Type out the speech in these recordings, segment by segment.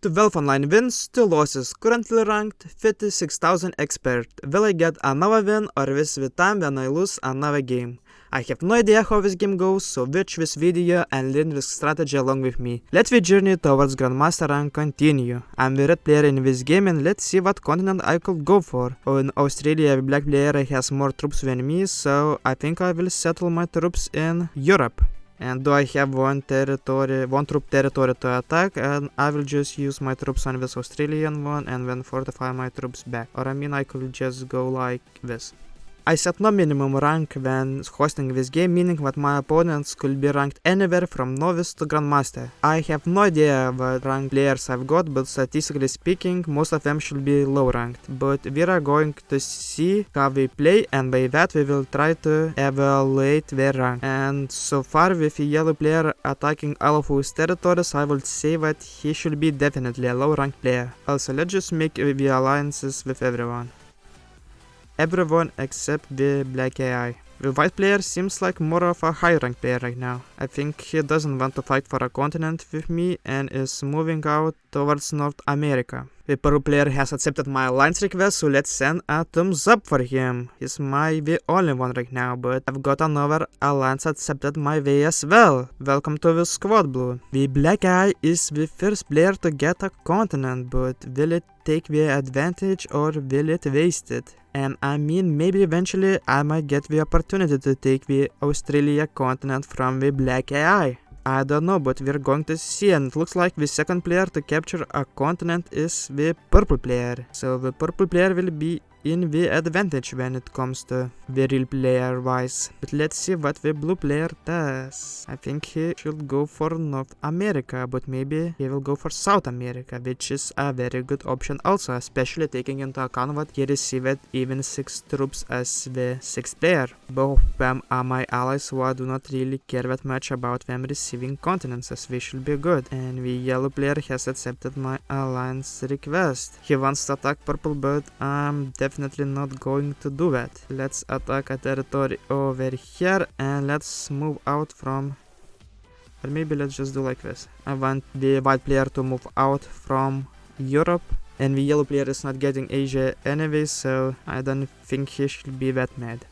12 online wins, 2 losses, currently ranked 56,000 expert. Will I get another win or is the time when I lose another game? I have no idea how this game goes, so watch this video and learn this strategy along with me. Let's we journey towards Grandmaster and continue. I'm the red player in this game and let's see what continent I could go for. In Australia, the black player has more troops than me, so I think I will settle my troops in Europe. And do I have one troop territory to attack, and I will just use my troops on this Australian one and then fortify my troops back. Or I mean I could just go like this. I set no minimum rank when hosting this game, meaning that my opponents could be ranked anywhere from novice to grandmaster. I have no idea what rank players I've got, but statistically speaking, most of them should be low ranked. But we are going to see how they play, and by that we will try to evaluate their rank. And so far, with a yellow player attacking all of those territories, I would say that he should be definitely a low ranked player. Also, let's just make the alliances with everyone. Everyone except the black AI. The white player seems like more of a high rank player right now. I think he doesn't want to fight for a continent with me and is moving out towards North America. The purple player has accepted my alliance request, so let's send a thumbs up for him. He's the only one right now, but I've got another alliance accepted my way as well. Welcome to the squad, Blue. The black eye is the first player to get a continent, but will it take the advantage or will it waste it? And I mean, maybe eventually I might get the opportunity to take the Australia continent from the black AI. I don't know, but we're going to see, and it looks like the second player to capture a continent is the purple player. So the purple player will be in the advantage when it comes to the real player wise. But let's see what the blue player does. I think he should go for North America, but maybe he will go for South America, which is a very good option also, especially taking into account that he received even 6 troops as the 6th player. Both of them are my allies, so I do not really care that much about them receiving continents, as we should be good. And the yellow player has accepted my alliance request. He wants to attack purple, but I'm definitely not going to do that. Let's attack a territory over here and let's move out from, or maybe let's just do like this. I want the white player to move out from Europe, and the yellow player is not getting Asia anyway, so I don't think he should be that mad.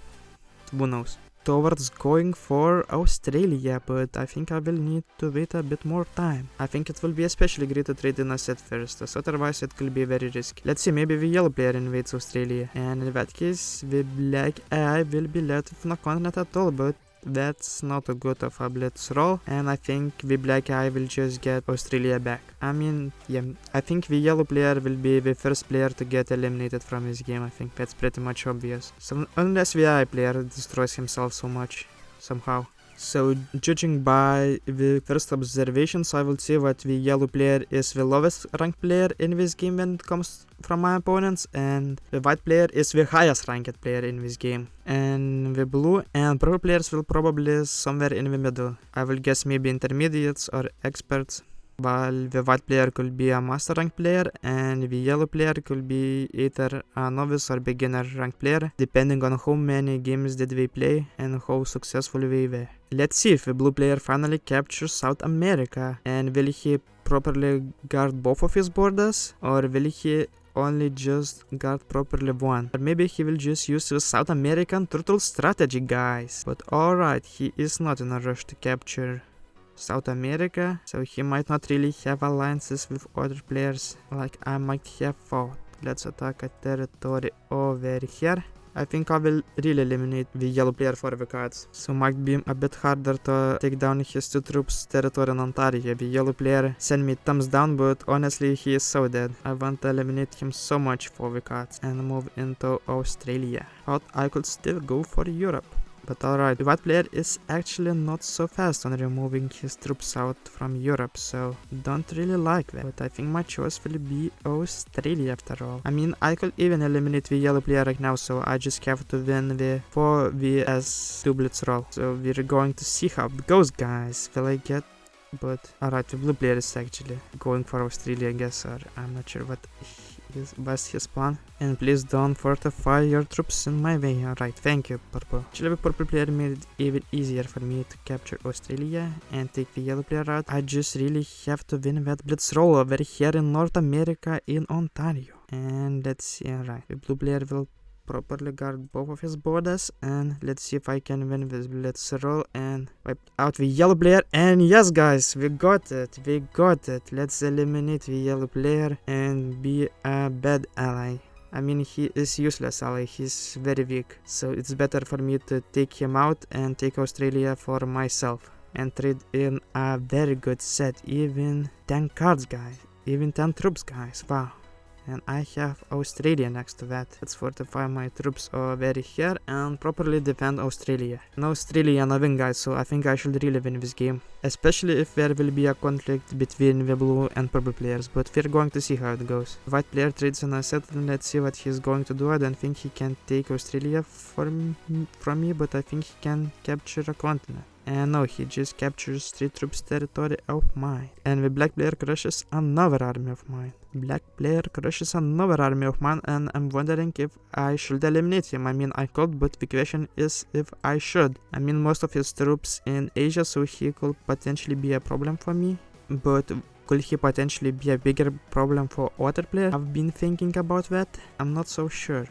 Who knows? Towards going for Australia, but I think I will need to wait a bit more time. I think it will be especially great to trade in asset first, as otherwise it could be very risky. Let's see, maybe the yellow player invades Australia, and in that case the black AI will be left with no continent at all, but that's not a good of a blitz roll, and I think the black eye will just get Australia back. I mean, yeah, I think the yellow player will be the first player to get eliminated from this game. I think that's pretty much obvious. So unless the eye player destroys himself so much, somehow. So, judging by the first observations, I will say that the yellow player is the lowest ranked player in this game when it comes from my opponents, and the white player is the highest ranked player in this game. And the blue and purple players will probably somewhere in the middle. I will guess maybe intermediates or experts, while the white player could be a master rank player and the yellow player could be either a novice or beginner rank player, depending on how many games did they play and how successful they were. Let's see if the blue player finally captures South America, and will he properly guard both of his borders, or will he only just guard properly one? Or maybe he will just use the South American turtle strategy, guys. But alright, he is not in a rush to capture South America, so he might not really have alliances with other players like I might have thought. Let's attack a territory over here. I think I will really eliminate the yellow player for the cards, so might be a bit harder to take down his 2 troops territory in Ontario. The yellow player sent me thumbs down, but honestly he is so dead. I want to eliminate him so much for the cards and move into Australia. Thought I could still go for Europe. But alright, the white player is actually not so fast on removing his troops out from Europe, so don't really like that. But I think my choice will be Australia after all. I mean, I could even eliminate the yellow player right now, so I just have to win the 4vs2 blitz roll. So we're going to see how it goes, guys. Will I get... But alright, the blue player is actually going for Australia, I guess, or I'm not sure what was his plan. And please don't fortify your troops in my way. Alright, thank you, purple. Actually, the purple player made it even easier for me to capture Australia and take the yellow player out. I just really have to win that blitz roll over here in North America in Ontario. And let's see, alright, the blue player will properly guard both of his borders, and let's see if I can win this blitz roll and wipe out the yellow player. And yes guys, we got it, let's eliminate the yellow player and be a bad ally. I mean, he is useless ally, he's very weak, so it's better for me to take him out and take Australia for myself and trade in a very good set, even 10 cards guys, even 10 troops guys, wow. And I have Australia next to that. Let's fortify my troops over here and properly defend Australia. And Australia no win guys, so I think I should really win this game. Especially if there will be a conflict between the blue and purple players, but we're going to see how it goes. White player trades in a set and let's see what he's going to do. I don't think he can take Australia from me, but I think he can capture a continent. And no, he just captures 3 troops territory of mine. And the black player crushes another army of mine. And I'm wondering if I should eliminate him. I mean, I could, but the question is if I should. I mean, most of his troops in Asia, so he could potentially be a problem for me. But could he potentially be a bigger problem for other players? I've been thinking about that. I'm not so sure.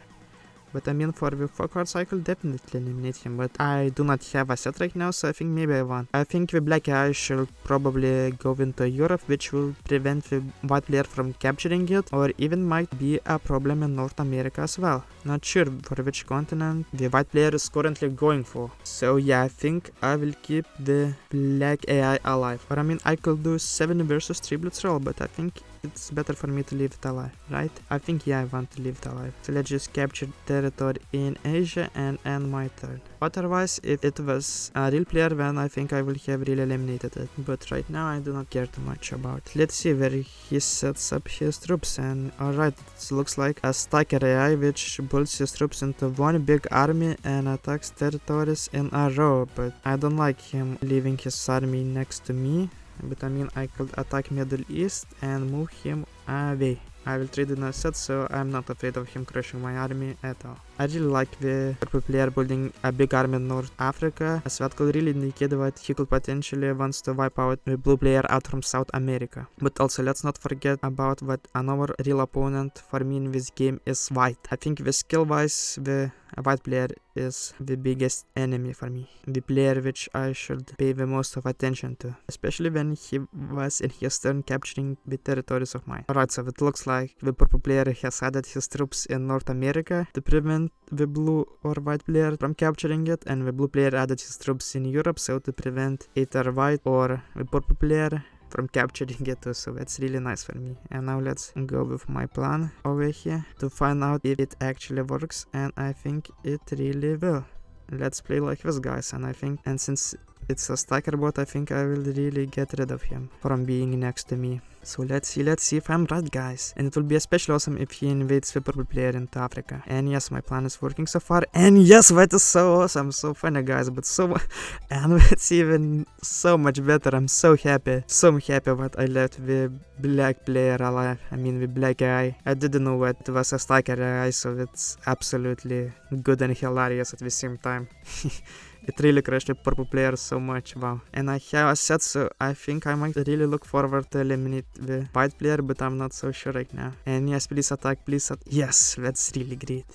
But I mean, for the 4 cards I could definitely eliminate him, but I do not have a set right now, so I think maybe I won't. I think the black eye should probably go into Europe, which will prevent the white player from capturing it, or even might be a problem in North America as well. Not sure for which continent the white player is currently going for. So yeah, I think I will keep the black AI alive. Or I mean, I could do 7 versus 3 blitz roll, but I think it's better for me to leave it alive, right? I think yeah, I want to leave it alive. So let's just capture territory in Asia and end my turn. Otherwise, if it was a real player, then I think I will have really eliminated it. But right now I do not care too much about it. Let's see where he sets up his troops, and alright, it looks like a Striker AI which builds his troops into one big army and attacks territories in a row, but I don't like him leaving his army next to me. But I mean, I could attack Middle East and move him away. I will trade in a set, so I'm not afraid of him crushing my army at all. I really like the purple player building a big army in North Africa, as that could really indicate that he could potentially wants to wipe out the blue player out from South America. But also, let's not forget about what another real opponent for me in this game is white. I think the skill wise, the white player is the biggest enemy for me, the player which I should pay the most of attention to, especially when he was in his turn capturing the territories of mine. Alright, so it looks like the purple player has added his troops in North America to prevent the blue or white player from capturing it, and the blue player added his troops in Europe, so to prevent either white or the purple player from capturing it too, so that's really nice for me. And now let's go with my plan over here to find out if it actually works, and I think it really will. Let's play like this guys, and since it's a Striker bot, I think I will really get rid of him from being next to me. So let's see if I'm right guys, and it will be especially awesome if he invades the purple player into Africa. And yes, my plan is working so far, and yes, that is so awesome, so funny guys, but and it's even so much better. I'm so happy that I left the black player alive, I mean the black guy. I didn't know what it was a Striker guy, so it's absolutely good and hilarious at the same time. It really crushed the purple player so much, wow. And I have a set, so I think I might really look forward to eliminate the white player, but I'm not so sure right now. And yes, please attack, please yes, that's really great.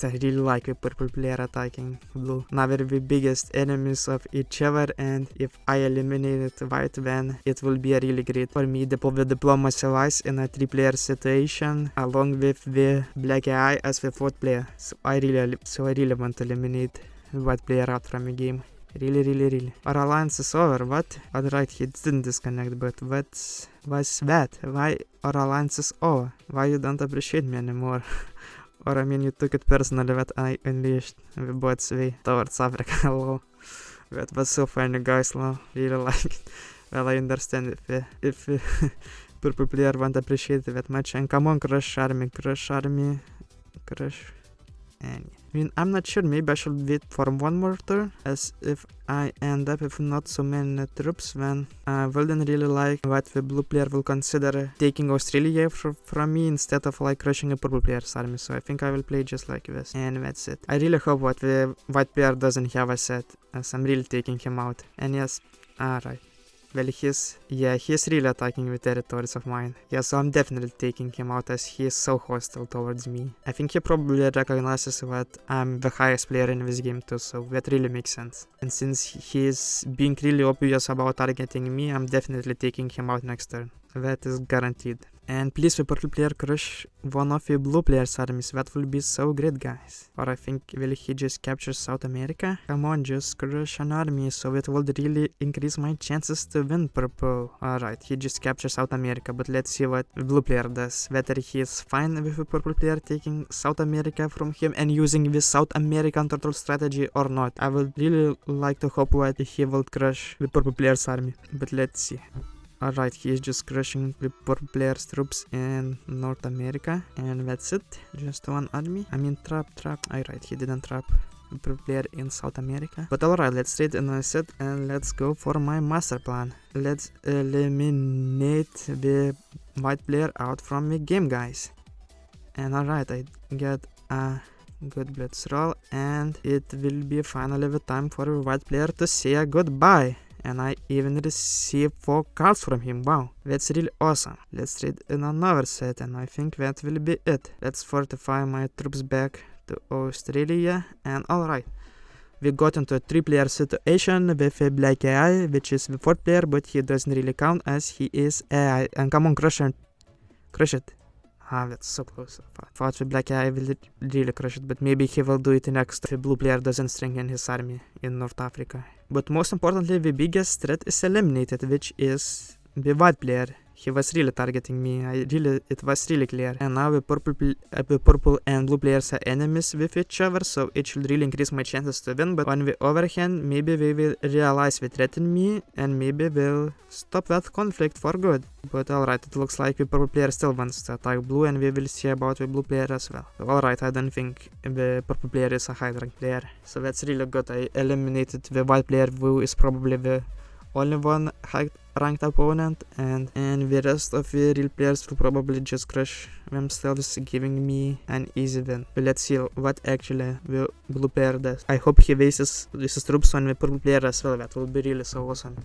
I really like the purple player attacking blue. Now we're the biggest enemies of each other, and if I eliminate white, then it will be really great for me to the diplomacy wise in a 3-player situation, along with the black AI as the 4th player. So I really want to eliminate white player out from the game. Really. Our alliance is over, what? Alright, he didn't disconnect, but what's that? Why our alliance is over? Why you don't appreciate me anymore? Or I mean, you took it personally that I unleashed the bot's way towards Africa, lol. That was so funny guys, lol. Really like it. Well, I understand if purple player won't appreciate it that much. And come on, crush army. And mean, I'm not sure, maybe I should wait for one more turn, as if I end up with not so many troops, then I wouldn't really like what the blue player will consider taking Australia from me instead of like crushing a purple player's army. So I think I will play just like this, and that's it. I really hope what the white player doesn't have a set, as I'm really taking him out. And yes, alright. Well, he's really attacking the territories of mine. Yeah, so I'm definitely taking him out as he is so hostile towards me. I think he probably recognizes that I'm the highest player in this game too, so that really makes sense. And since he is being really obvious about targeting me, I'm definitely taking him out next turn. That is guaranteed. And please, the purple player crush one of the blue player's armies. That will be so great, guys. Or I think, will he just capture South America? Come on, just crush an army, so it will really increase my chances to win purple. Alright, he just captures South America, but let's see what the blue player does. Whether he is fine with the purple player taking South America from him and using the South American turtle strategy or not. I would really like to hope that he will crush the purple player's army, but let's see. Alright, he is just crushing the purple player's troops in North America, and that's it. Just one army. I mean, trap. Alright, he didn't trap the purple player in South America. But alright, let's trade in a set and let's go for my master plan. Let's eliminate the white player out from the game, guys. And alright, I get a good blitz roll, and it will be finally the time for the white player to say a goodbye. And I even received 4 cards from him. Wow, that's really awesome. Let's trade in another set, and I think that will be it. Let's fortify my troops back to Australia, and alright. We got into a 3-player situation with a black AI, which is the 4th player, but he doesn't really count as he is AI. And come on, crush it. Ah, that's so close. I thought the black AI will really crush it, but maybe he will do it next if the blue player doesn't strengthen his army in North Africa. But most importantly, the biggest threat is eliminated, which is the white player. He was really targeting me. It was really clear. And now the purple and blue players are enemies with each other, so it should really increase my chances to win. But on the other hand, maybe they will realize they threaten me, and maybe will stop that conflict for good. But alright, it looks like the purple player still wants to attack blue, and we will see about the blue player as well. Alright, I don't think the purple player is a high rank player, so that's really good. I eliminated the white player, who is probably the only one high ranked opponent, and the rest of the real players will probably just crush themselves, giving me an easy win. But let's see what actually the blue player does. I hope he wastes his troops on the purple player as well. That will be really so awesome.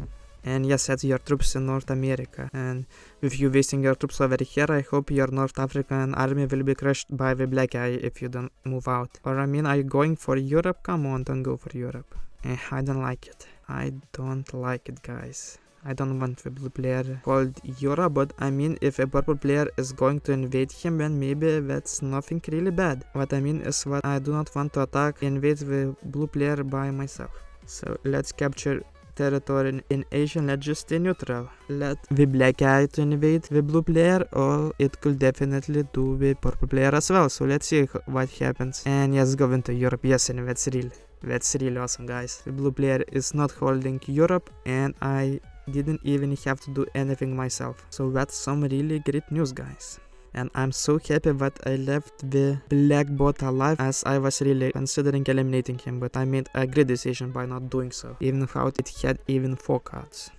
And yes, set your troops in North America, and with you wasting your troops over here, I hope your North African army will be crushed by the black eye if you don't move out. Or I mean, are you going for Europe? Come on, don't go for Europe. I don't like it. I don't like it, guys. I don't want the blue player called Europe, but I mean, if a purple player is going to invade him, then maybe that's nothing really bad. What I mean is what I do not want to invade the blue player by myself. So let's capture territory in Asia. Let's just stay neutral. Let the black eye to invade the blue player, or it could definitely do the purple player as well. So let's see what happens. And yes, go into Europe. Yes, and that's really awesome, guys. The blue player is not holding Europe, and I didn't even have to do anything myself. So that's some really great news, guys. And I'm so happy that I left the black bot alive, as I was really considering eliminating him, but I made a great decision by not doing so, even though it had even 4 cards.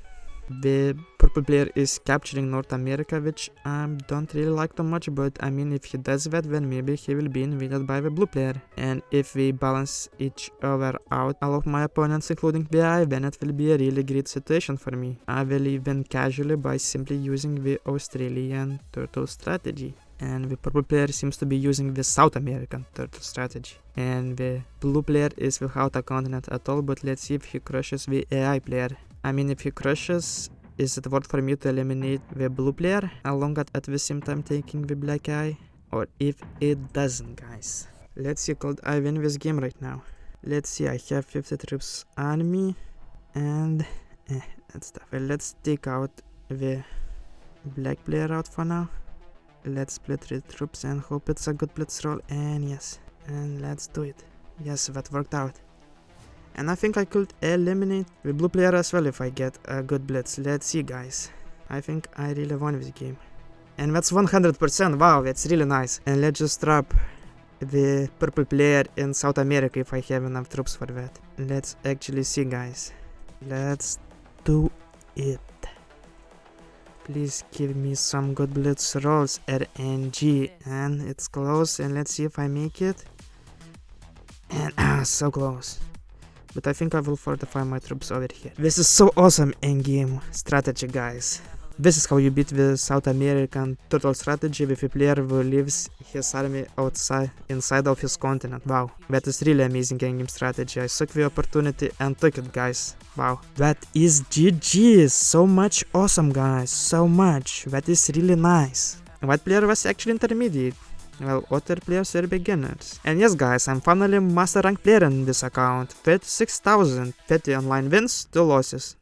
The purple player is capturing North America, which I don't really like too much, but I mean, if he does that, then maybe he will be invaded by the blue player. And if we balance each other out, all of my opponents, including the eye, then it will be a really great situation for me. I will even casually by simply using the Australian turtle strategy. And the purple player seems to be using the South American turtle strategy. And the blue player is without a continent at all, but let's see if he crushes the AI player. I mean, if he crushes, is it worth for me to eliminate the blue player along at the same time taking the black eye? Or if it doesn't, guys. Let's see, could I win this game right now? Let's see, I have 50 troops on me, and that's tough. Well, let's take out the black player out for now. Let's split 3 troops and hope it's a good blitz roll, and yes, and let's do it. Yes, that worked out. And I think I could eliminate the blue player as well if I get a good blitz. Let's see, guys. I think I really won this game. And that's 100%. Wow, that's really nice. And let's just trap the purple player in South America if I have enough troops for that. Let's actually see, guys. Let's do it. Please give me some good blitz rolls. RNG. And it's close. And let's see if I make it. And so close. But I think I will fortify my troops over here. This is so awesome endgame strategy, guys. This is how you beat the South American turtle strategy with a player who leaves his army inside of his continent. Wow, that is really amazing endgame strategy. I took the opportunity and took it, guys. Wow, that is GG. So much awesome, guys. So much. That is really nice. That player was actually intermediate. Well, other players were beginners. And yes, guys, I'm finally master rank player in this account. 36,000, 30 online wins, 2 losses.